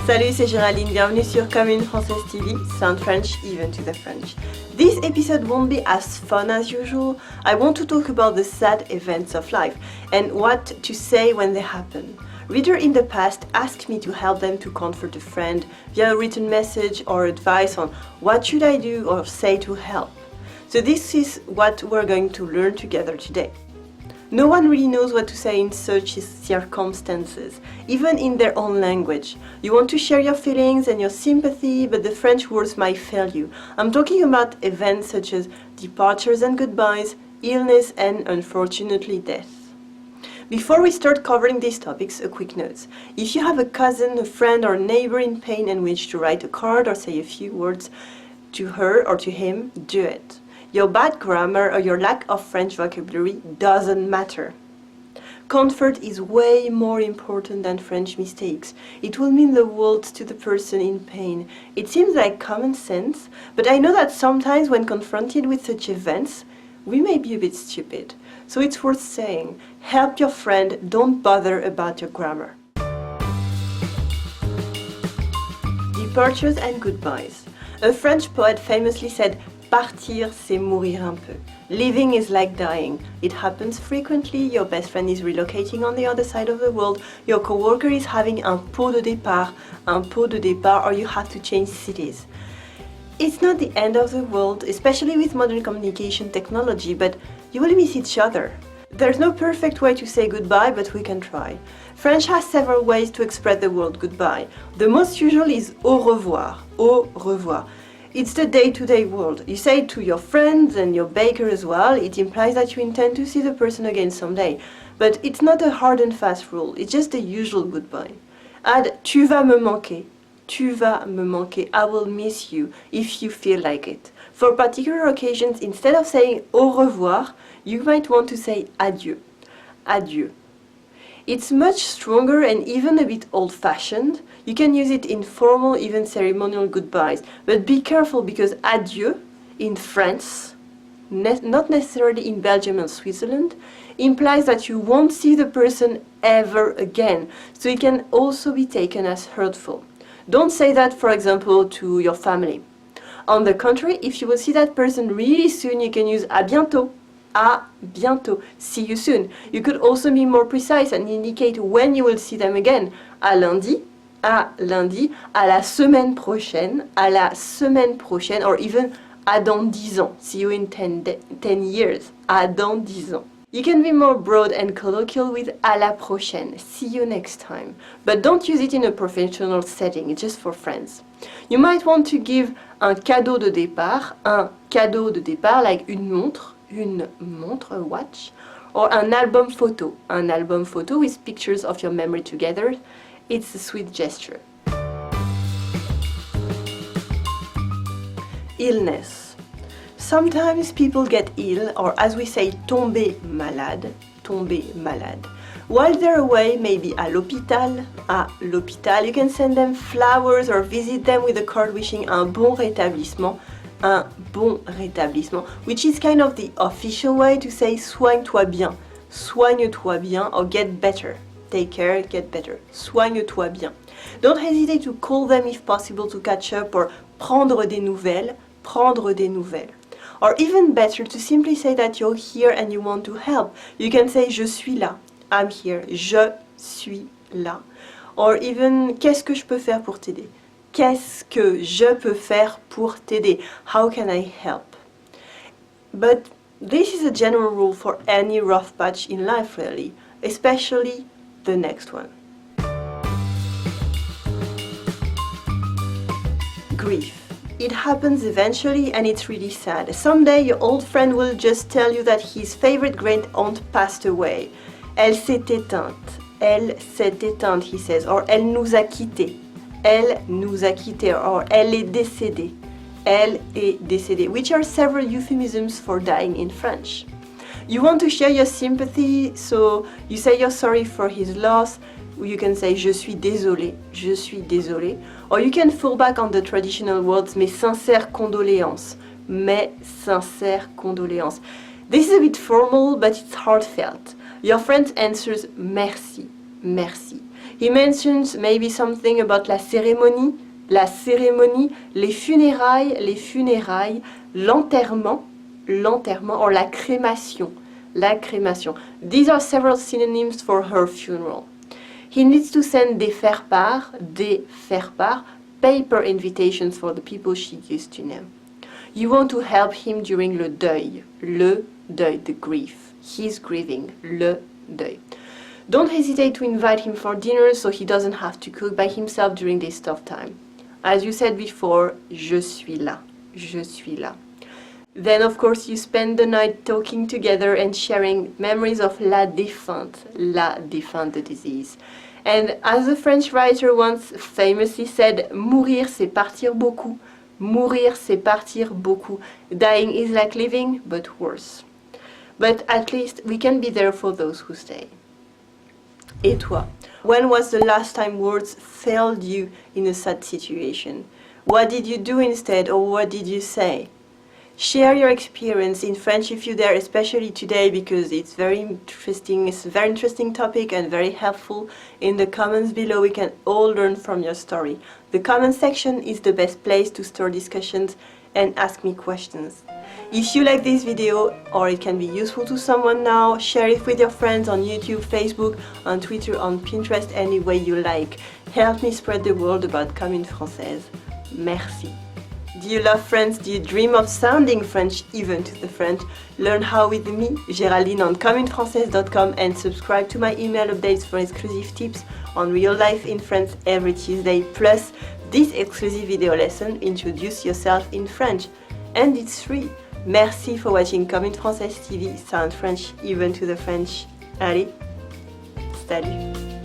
Salut, c'est Géraldine, bienvenue sur Comme, Française TV, sound French even to the French. This episode won't be as fun as usual. I want to talk about the sad events of life and what to say when they happen. Readers in the past asked me to help them to comfort a friend via a written message or advice on what should I do or say to help. So this is what we're going to learn together today. No one really knows what to say in such circumstances, even in their own language. You want to share your feelings and your sympathy, but the French words might fail you. I'm talking about events such as departures and goodbyes, illness and, unfortunately, death. Before we start covering these topics, a quick note. If you have a cousin, a friend or neighbor in pain and wish to write a card or say a few words to her or to him, do it. Your bad grammar or your lack of French vocabulary doesn't matter. Comfort is way more important than French mistakes. It will mean the world to the person in pain. It seems like common sense, but I know that sometimes when confronted with such events, we may be a bit stupid. So it's worth saying, help your friend, don't bother about your grammar. Departures and goodbyes. A French poet famously said, "Partir, c'est mourir un peu." Living is like dying. It happens frequently. Your best friend is relocating on the other side of the world. Your coworker is having un pot de départ, or you have to change cities. It's not the end of the world, especially with modern communication technology, but you will miss each other. There's no perfect way to say goodbye, but we can try. French has several ways to express the word goodbye. The most usual is au revoir, au revoir. It's the day-to-day world. You say it to your friends and your baker as well. It implies that you intend to see the person again someday. But it's not a hard and fast rule. It's just the usual goodbye. Add tu vas me manquer. Tu vas me manquer. I will miss you if you feel like it. For particular occasions, instead of saying au revoir, you might want to say adieu. Adieu. It's much stronger and even a bit old-fashioned. You can use it in formal, even ceremonial goodbyes. But be careful because adieu in France, not necessarily in Belgium and Switzerland, implies that you won't see the person ever again. So it can also be taken as hurtful. Don't say that, for example, to your family. On the contrary, if you will see that person really soon, you can use à bientôt. À bientôt. See you soon. You could also be more precise and indicate when you will see them again. À lundi, à la semaine prochaine, or even à dans 10 ans. See you in 10 years. À dans 10 ans. You can be more broad and colloquial with à la prochaine. See you next time. But don't use it in a professional setting, it's just for friends. You might want to give un cadeau de départ, like une montre, a watch, or un album photo with pictures of your memory together. It's a sweet gesture. Illness. Sometimes people get ill, or as we say, tomber malade. While they're away, maybe à l'hôpital, you can send them flowers or visit them with a card wishing un bon rétablissement, which is kind of the official way to say soigne-toi bien, or get better. Take care, get better. Soigne-toi bien. Don't hesitate to call them if possible to catch up or prendre des nouvelles. Or even better, to simply say that you're here and you want to help. You can say je suis là. I'm here. Je suis là. Or even qu'est-ce que je peux faire pour t'aider? Qu'est-ce que je peux faire pour t'aider? How can I help? But this is a general rule for any rough patch in life, really, especially the next one. Grief. It happens eventually and it's really sad. Someday your old friend will just tell you that his favorite great-aunt passed away. Elle s'est éteinte, he says, or elle nous a quittés, or elle est décédée, which are several euphemisms for dying in French. You want to share your sympathy, so you say you're sorry for his loss. You can say je suis désolé, or you can fall back on the traditional words mes sincères condoléances. This is a bit formal, but it's heartfelt. Your friend answers merci. He mentions maybe something about la cérémonie, les funérailles, l'enterrement, or la crémation. These are several synonyms for her funeral. He needs to send des faire-part, paper invitations for the people she used to know. You want to help him during le deuil, the grief. He's grieving, le deuil. Don't hesitate to invite him for dinner so he doesn't have to cook by himself during this tough time. As you said before, je suis là. Then, of course, you spend the night talking together and sharing memories of la défunte, the disease. And as a French writer once famously said, mourir c'est partir beaucoup. Dying is like living, but worse. But at least we can be there for those who stay. Et toi? When was the last time words failed you in a sad situation? What did you do instead, or what did you say? Share your experience in French if you dare, especially today, because it's very interesting. It's a very interesting topic and very helpful. In the comments below, we can all learn from your story. The comment section is the best place to store discussions and ask me questions. If you like this video or it can be useful to someone now, share it with your friends on YouTube, Facebook, on Twitter, on Pinterest, any way you like. Help me spread the word about Comme, Française. Merci. Do you love French? Do you dream of sounding French even to the French? Learn how with me, Géraldine, on commeunefrançaise.com, and subscribe to my email updates for exclusive tips on real life in France every Tuesday, plus this exclusive video lesson, Introduce Yourself in French. And it's free. Merci for watching Comme Française TV, sound French even to the French. Allez, salut!